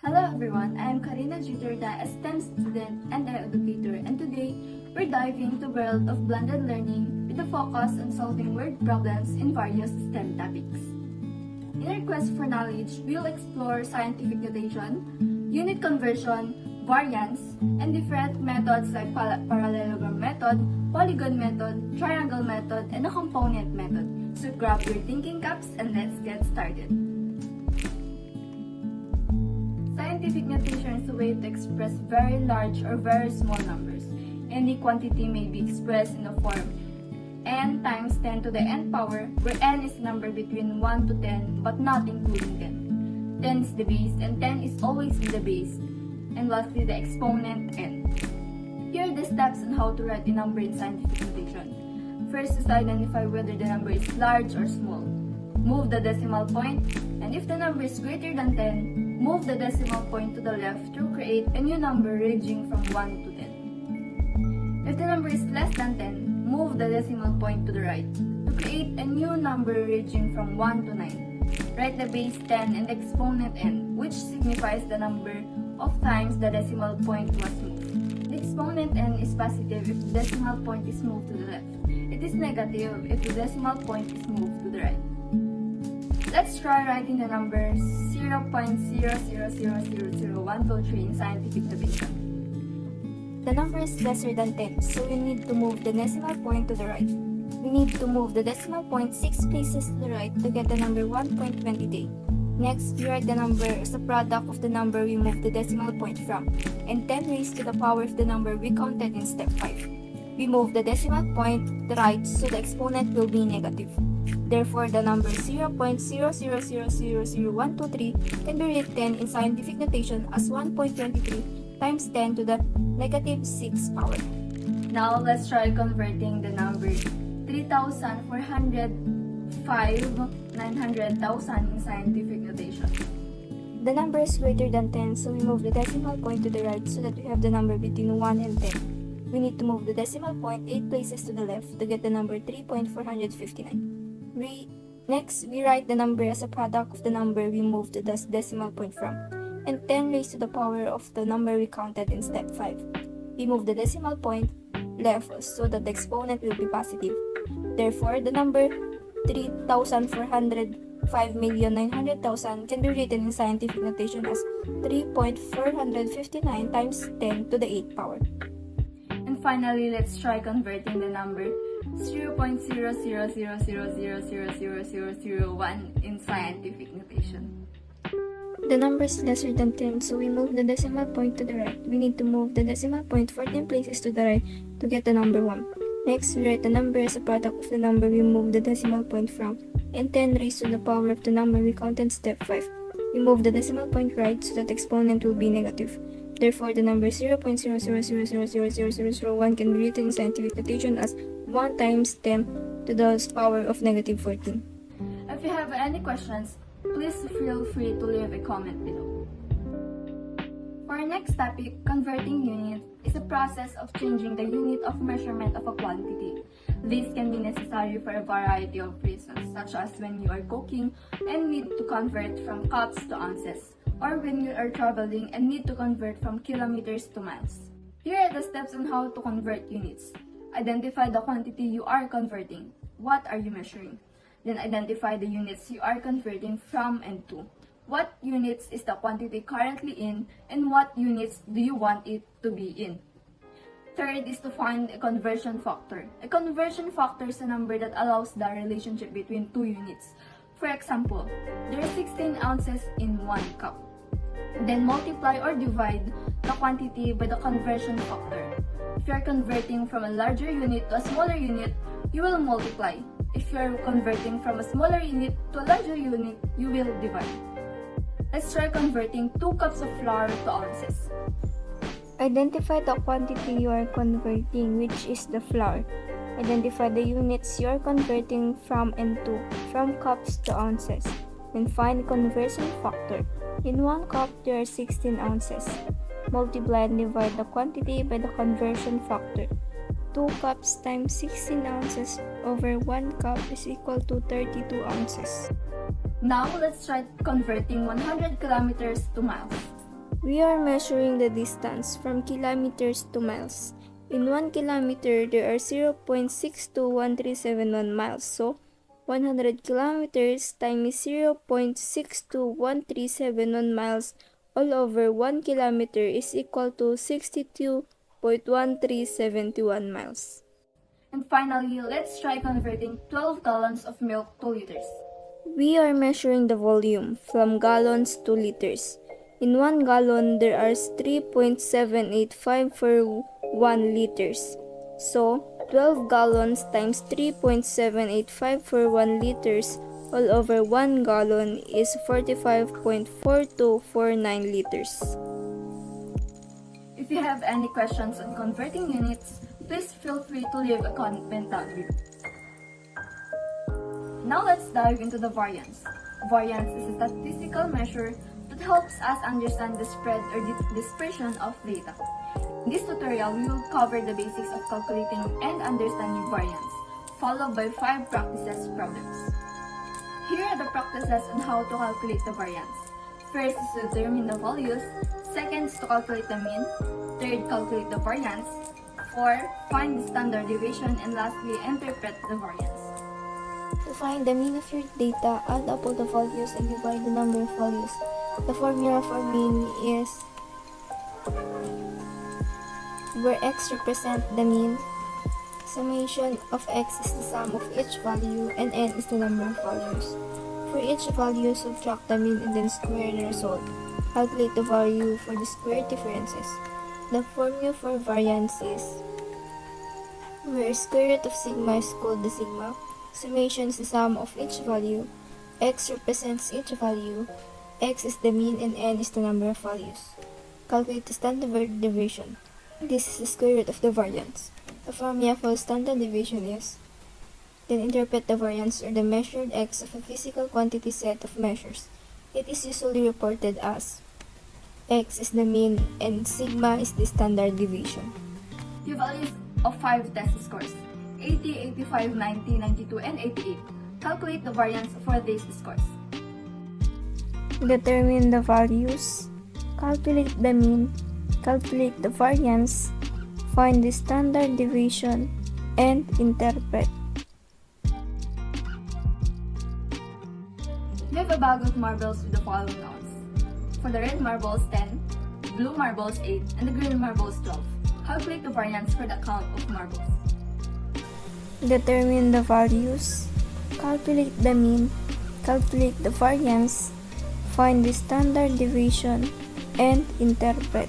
Hello everyone, I am Karina Juterda, a STEM student and educator, and today we're diving into the world of blended learning with a focus on solving word problems in various STEM topics. In our quest for knowledge, we'll explore scientific notation, unit conversion, variance, and different methods like parallelogram method, polygon method, triangle method, and a component method. So grab your thinking caps and let's get started. Scientific notation is a way to express very large or very small numbers. Any quantity may be expressed in the form n times 10 to the n power, where n is a number between 1 to 10 but not including 10. 10 is the base and 10 is always in the base. And lastly, the exponent n. Here are the steps on how to write a number in scientific notation. First is to identify whether the number is large or small. Move the decimal point, and if the number is greater than 10, move the decimal point to the left to create a new number ranging from 1 to 10. If the number is less than 10, move the decimal point to the right to create a new number ranging from 1 to 9. Write the base 10 and the exponent n, which signifies the number of times the decimal point was moved. The exponent n is positive if the decimal point is moved to the left. It is negative if the decimal point is moved to the right. Let's try writing the number 0.000000123 in scientific notation. The number is lesser than 10, so we need to move the decimal point to the right. We need to move the decimal point 6 places to the right to get the number 1.23. Next, we write the number as the product of the number we moved the decimal point from, and 10 raised to the power of the number we counted in step 5. We move the decimal point to the right so the exponent will be negative. Therefore, the number 0.000000123 can be written in scientific notation as 1.23 times 10 to the negative 6 power. Now, let's try converting the number 3,405,900,000 in scientific notation. The number is greater than 10, so we move the decimal point to the right so that we have the number between 1 and 10. We need to move the decimal point 8 places to the left to get the number 3.459. Next, we write the number as a product of the number we moved the decimal point from, and 10 raised to the power of the number we counted in step 5. We move the decimal point left so that the exponent will be positive. Therefore, the number 3,405,900,000 can be written in scientific notation as 3.459 times 10 to the 8th power. And finally, let's try converting the number 0.000000001 in scientific notation. The number is lesser than 10, so we move the decimal point to the right. We need to move the decimal point 14 places to the right to get the number 1. Next, we write the number as a product of the number we moved the decimal point from, and 10 raised to the power of the number we counted in step 5. We move the decimal point right so that the exponent will be negative. Therefore, the number 0.000000001 can be written in scientific notation as 1 times 10 to the power of negative 14. If you have any questions, please feel free to leave a comment below. For our next topic, converting unit is a process of changing the unit of measurement of a quantity. This can be necessary for a variety of reasons, such as when you are cooking and need to convert from cups to ounces, or when you are traveling and need to convert from kilometers to miles. Here are the steps on how to convert units. Identify the quantity you are converting. What are you measuring? Then identify the units you are converting from and to. What units is the quantity currently in, and what units do you want it to be in? Third is to find a conversion factor. A conversion factor is a number that allows the relationship between two units. For example, there are 16 ounces in 1 cup. Then multiply or divide the quantity by the conversion factor. If you are converting from a larger unit to a smaller unit, you will multiply. If you are converting from a smaller unit to a larger unit, you will divide. Let's try converting 2 cups of flour to ounces. Identify the quantity you are converting, which is the flour. Identify the units you are converting from and to, from cups to ounces. Then find the conversion factor. In 1 cup, there are 16 ounces. Multiply and divide the quantity by the conversion factor. 2 cups times 16 ounces over 1 cup is equal to 32 ounces. Now, let's try converting 100 kilometers to miles. We are measuring the distance from kilometers to miles. In 1 kilometer, there are 0.621371 miles. So, 100 kilometers times 0.621371 miles all over 1 kilometer is equal to 62.1371 miles. And finally, let's try converting 12 gallons of milk to liters. We are measuring the volume from gallons to liters. In 1 gallon, there are 3.785 for 1 liters. So, 12 gallons times 3.785 for 1 liters all over 1 gallon is 45.4249 liters. If you have any questions on converting units, please feel free to leave a comment down below. Now let's dive into the variance. Variance is a statistical measure that helps us understand the spread or dispersion of data. In this tutorial, we will cover the basics of calculating and understanding variance, followed by 5 practices problems. Here are the practices on how to calculate the variance. First is to determine the values, second is to calculate the mean, third, calculate the variance, 4, find the standard deviation, and lastly, interpret the variance. To find the mean of your data, add up all the values and divide the number of values. The formula for mean is where x represents the mean, summation of x is the sum of each value, and n is the number of values. For each value, subtract the mean and then square the result. Calculate the value for the square differences. The formula for variance is where square root of sigma is called the sigma, summation is the sum of each value, x represents each value, x is the mean, and n is the number of values. Calculate the standard deviation. This is the square root of the variance. The formula for standard deviation is then interpret the variance or the measured x of a physical quantity set of measures. It is usually reported as x is the mean and sigma is the standard deviation. The values of 5 test scores, 80, 85, 90, 92, and 88. Calculate the variance for these scores. Determine the values, calculate the mean, calculate the variance, find the standard deviation, and interpret. You have a bag of marbles with the following odds. For the red marbles, 10, blue marbles, 8, and the green marbles, 12. Calculate the variance for the count of marbles. Determine the values, calculate the mean, calculate the variance, find the standard deviation, and interpret.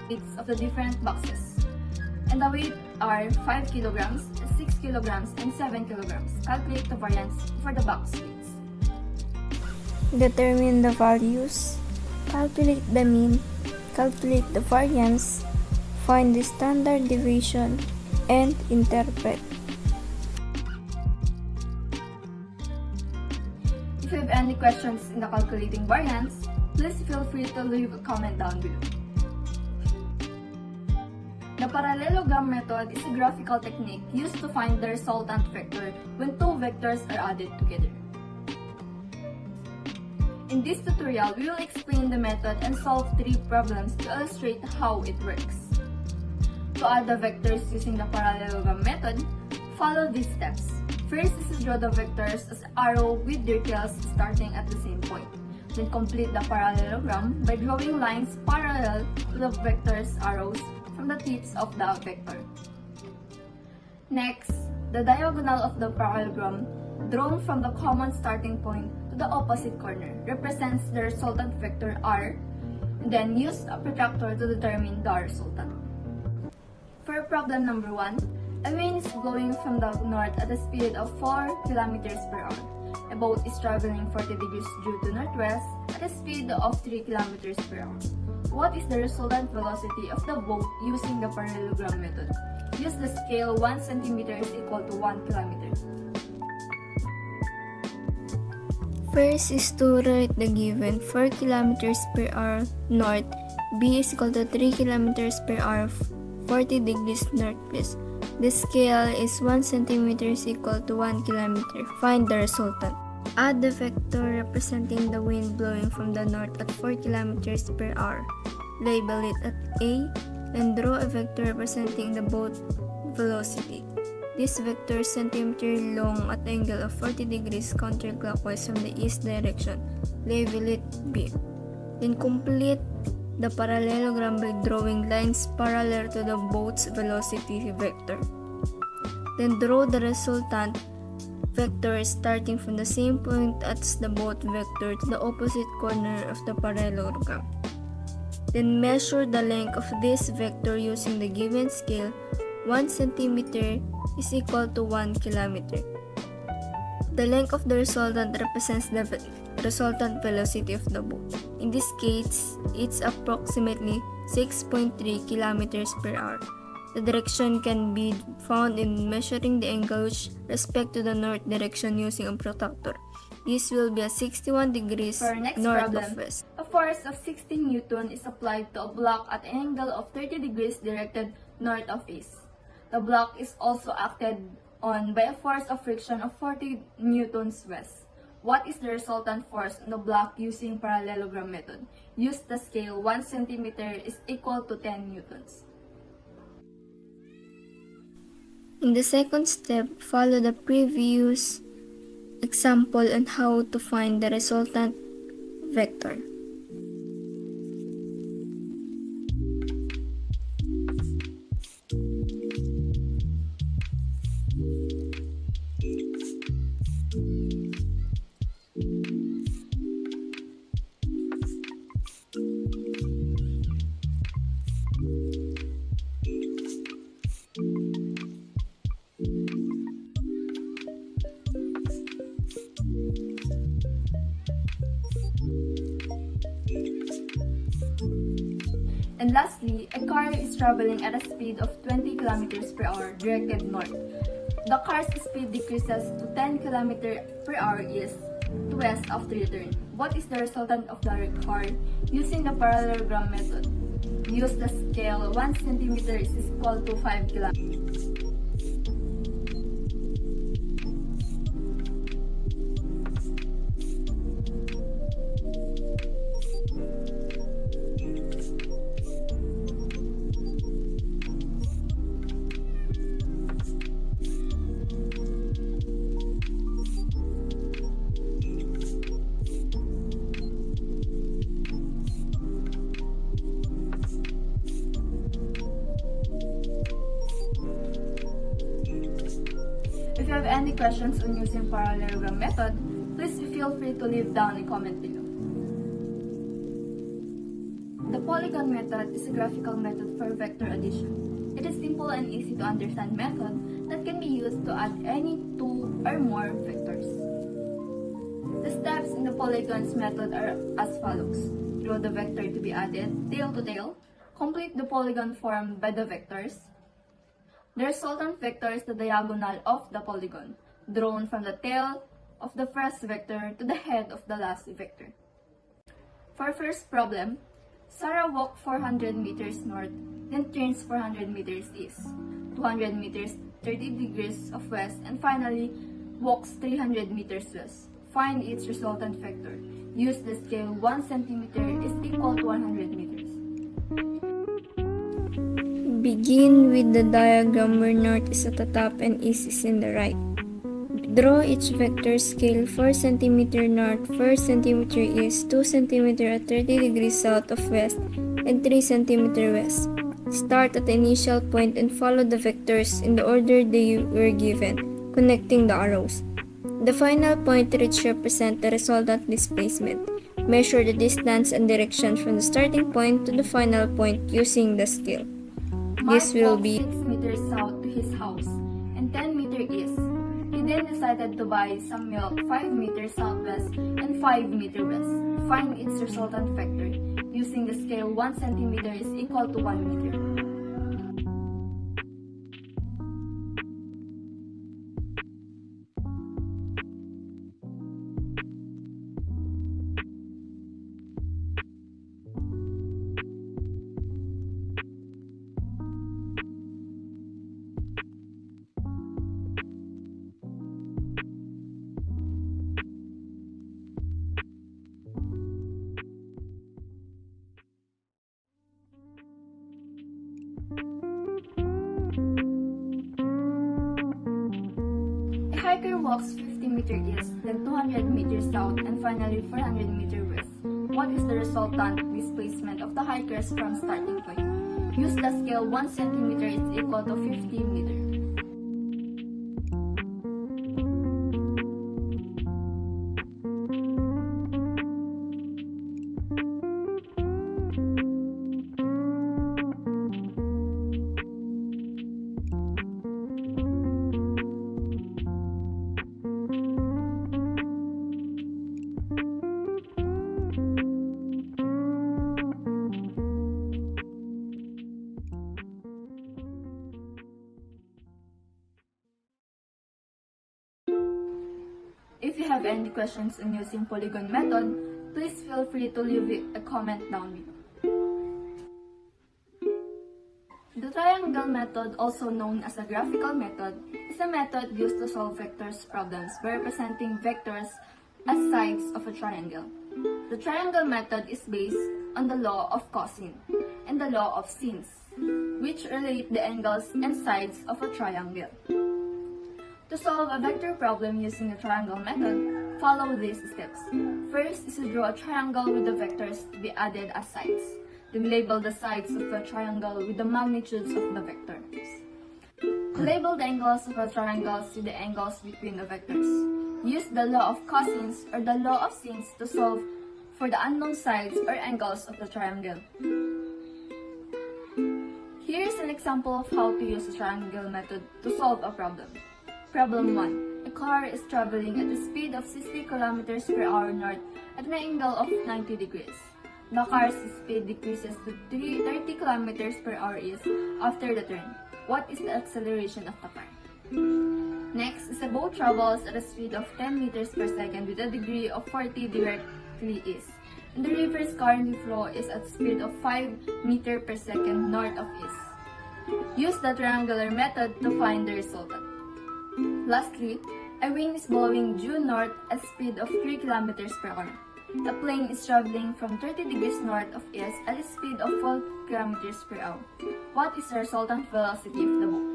Weights of the different boxes. And the weight are 5 kilograms, 6 kilograms, and 7 kilograms. Calculate the variance for the box weights. Determine the values, calculate the mean, calculate the variance, find the standard deviation, and interpret. If you have any questions in the calculating variance, please feel free to leave a comment down below. The parallelogram method is a graphical technique used to find the resultant vector when two vectors are added together. In this tutorial, we will explain the method and solve 3 problems to illustrate how it works. To add the vectors using the parallelogram method, follow these steps. First is to draw the vectors as arrow with their tails starting at the same point. Then complete the parallelogram by drawing lines parallel to the vectors' arrows from the tips of the vector. Next, the diagonal of the parallelogram drawn from the common starting point to the opposite corner represents the resultant vector r, and then use a protractor to determine the resultant. For problem number 1, a wind is blowing from the north at a speed of 4 km per hour. A boat is traveling 40 degrees due to northwest at a speed of 3 km per hour. What is the resultant velocity of the boat using the parallelogram method? Use the scale 1 cm is equal to 1 km. First is to write the given 4 km per hour north, b is equal to 3 km per hour 40 degrees northwest. The scale is 1 cm is equal to 1 km. Find the resultant. Add the vector representing the wind blowing from the north at 4 km per hour. Label it at A and draw a vector representing the boat velocity. This vector is centimeter long at angle of 40 degrees counterclockwise from the east direction. Label it B. Then complete the parallelogram by drawing lines parallel to the boat's velocity vector. Then draw the resultant vector starting from the same point as the boat vector to the opposite corner of the parallelogram. Then measure the length of this vector using the given scale. 1 cm is equal to 1 km. The length of the resultant represents the resultant velocity of the boat. In this case, it's approximately 6.3 km per hour. The direction can be found in measuring the angle with respect to the north direction using a protractor. This will be at 61 degrees north of west. A force of 16 Newton is applied to a block at an angle of 30 degrees directed north of east. The block is also acted on by a force of friction of 40 newtons west. What is the resultant force on the block using parallelogram method? Use the scale 1 cm is equal to 10 newtons. In the second step, follow the previous example on how to find the resultant vector. And lastly, a car is traveling at a speed of 20 km per hour directed north. The car's speed decreases to 10 km per hour east to west after U-turn. What is the resultant of the car using the parallelogram method? Use the scale 1 cm is equal to 5 km. If you have any questions on using parallelogram method, please feel free to leave down a comment below. The Polygon method is a graphical method for vector addition. It is simple and easy to understand method that can be used to add any two or more vectors. The steps in the Polygon's method are as follows. Draw the vector to be added tail to tail. Complete the polygon formed by the vectors. The resultant vector is the diagonal of the polygon, drawn from the tail of the first vector to the head of the last vector. For first problem, Sarah walked 400 meters north, then turns 400 meters east, 200 meters 30 degrees of west, and finally walks 300 meters west. Find its resultant vector. Use the scale 1 cm is equal to 100 meters. Begin with the diagram where north is at the top and east is in the right. Draw each vector scale 4 cm north, 4 cm east, 2 cm at 30 degrees south of west, and 3 cm west. Start at the initial point and follow the vectors in the order they were given, connecting the arrows. The final point reached represents the resultant displacement. Measure the distance and direction from the starting point to the final point using the scale. This will be 6 meters south to his house and 10 meters east. He then decided to buy some milk 5 meters southwest and 5 meters west. Find its resultant vector. Using the scale 1 cm is equal to 1 meter. A hiker walks 50 meters east, then 200 meters south, and finally 400 meters west. What is the resultant displacement of the hikers from starting point? Use the scale 1 centimeter is equal to 50 meters. If you have any questions on using Polygon method, please feel free to leave a comment down below. The triangle method, also known as a graphical method, is a method used to solve vectors problems by representing vectors as sides of a triangle. The triangle method is based on the law of cosine and the law of sines, which relate the angles and sides of a triangle. To solve a vector problem using the triangle method, follow these steps. First is to draw a triangle with the vectors to be added as sides. Then label the sides of the triangle with the magnitudes of the vectors. Label the angles of the triangles with the angles between the vectors. Use the law of cosines or the law of sines to solve for the unknown sides or angles of the triangle. Here is an example of how to use the triangle method to solve a problem. Problem 1. A car is traveling at a speed of 60 km per hour north at an angle of 90 degrees. The car's speed decreases to 30 km per hour east after the turn. What is the acceleration of the car? Next is a boat travels at a speed of 10 meters per second with a degree of 40 directly east. And the river's current flow is at a speed of 5 meters per second north of east. Use the triangular method to find the resultant. Lastly, a wind is blowing due north at a speed of 3 km per hour. A plane is traveling from 30 degrees north of east at a speed of 4 km per hour. What is the resultant velocity of the boat?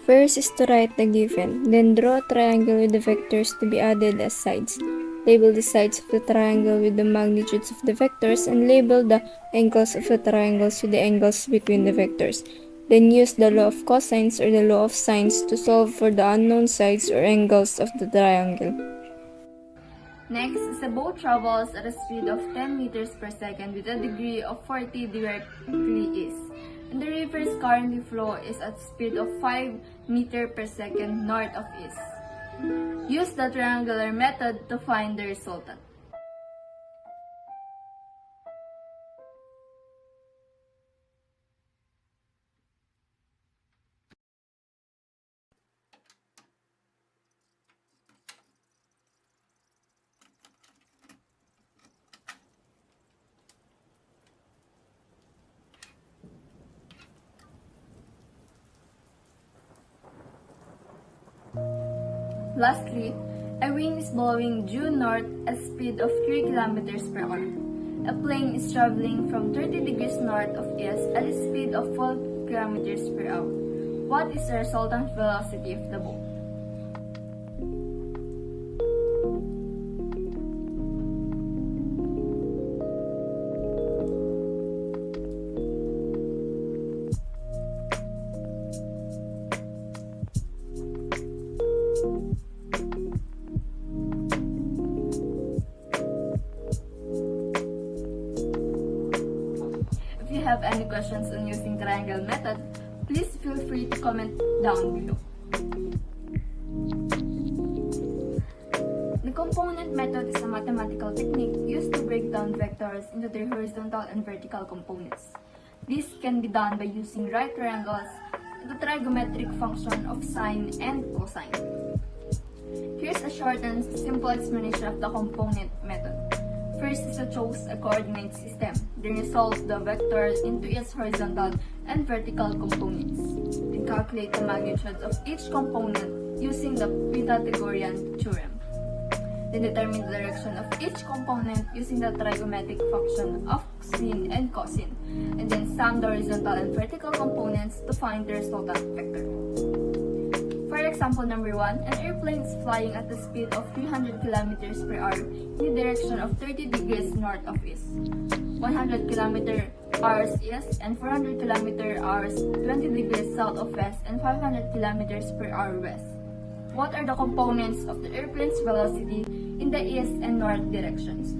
First is to write the given, then draw a triangle with the vectors to be added as sides. Label the sides of the triangle with the magnitudes of the vectors and label the angles of the triangles with the angles between the vectors. Then use the law of cosines or the law of sines to solve for the unknown sides or angles of the triangle. Next is a boat travels at a speed of 10 meters per second with a degree of 40 directly east. And the river's current flow is at a speed of 5 meters per second north of east. Use the triangular method to find the resultant. Lastly, a wind is blowing due north at a speed of 3 km per hour. A plane is traveling from 30 degrees north of east at a speed of 4 km per hour. What is the resultant velocity of the boat? If you have any questions on using triangle method, please feel free to comment down below. The component method is a mathematical technique used to break down vectors into their horizontal and vertical components. This can be done by using right triangles and the trigonometric function of sine and cosine. Here's a short and simple explanation of the component method. First is to choose a coordinate system, then resolve the vectors into its horizontal and vertical components. Then calculate the magnitudes of each component using the Pythagorean theorem. Then determine the direction of each component using the trigonometric function of sine and cosine. And then sum the horizontal and vertical components to find the resultant vector. For example number 1, an airplane is flying at the speed of 300 km per hour in the direction of 30 degrees north of east. 100 km hours east and 400 km hours 20 degrees south of west and 500 km per hour west. What are the components of the airplane's velocity in the east and north directions?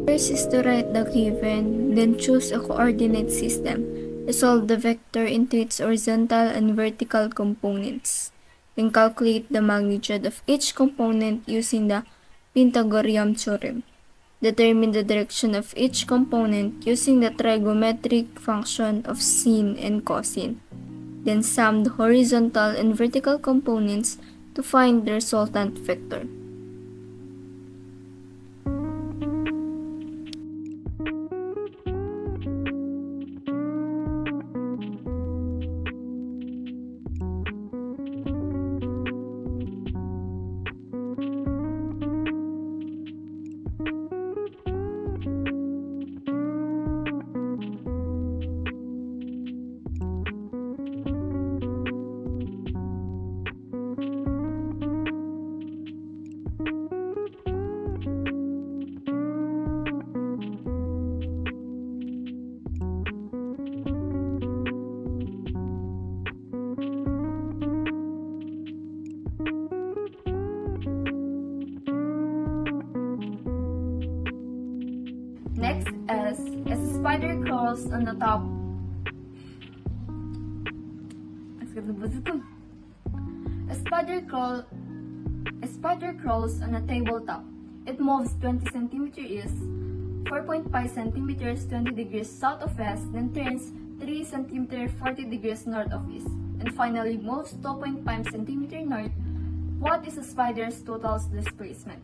First is to write the given, then choose a coordinate system. Resolve the vector into its horizontal and vertical components. Then calculate the magnitude of each component using the Pythagorean theorem. Determine the direction of each component using the trigonometric function of sine and cosine. Then sum the horizontal and vertical components to find the resultant vector. Next is, as a spider crawls on the top. A spider crawls on a tabletop. It moves 20 cm east, 4.5 cm 20 degrees south of west, then turns 3 cm 40 degrees north of east, and finally moves 2.5 cm north. What is a spider's total displacement?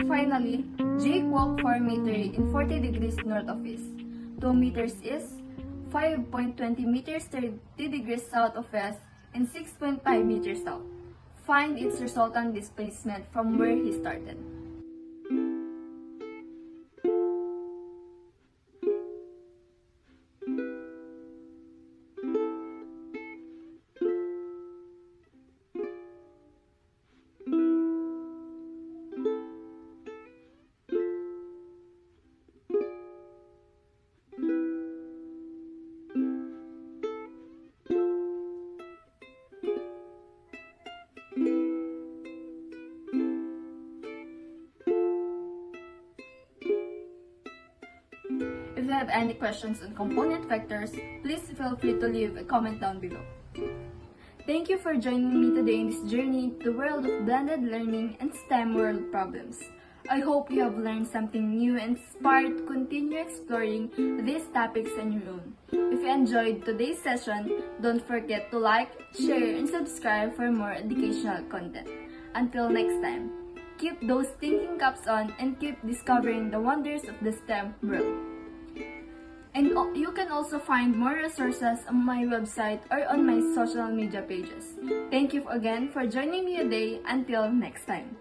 Finally, Jake walked 4 meters in 40 degrees north of east, 2 meters east, 5.20 meters 30 degrees south of west, and 6.5 meters south. Find its resultant displacement from where he started. If you have any questions on component vectors, please feel free to leave a comment down below. Thank you for joining me today in this journey to the world of blended learning and STEM world problems. I hope you have learned something new and inspired to continue exploring these topics on your own. If you enjoyed today's session, don't forget to like, share, and subscribe for more educational content. Until next time, keep those thinking caps on and keep discovering the wonders of the STEM world. And you can also find more resources on my website or on my social media pages. Thank you again for joining me today. Until next time.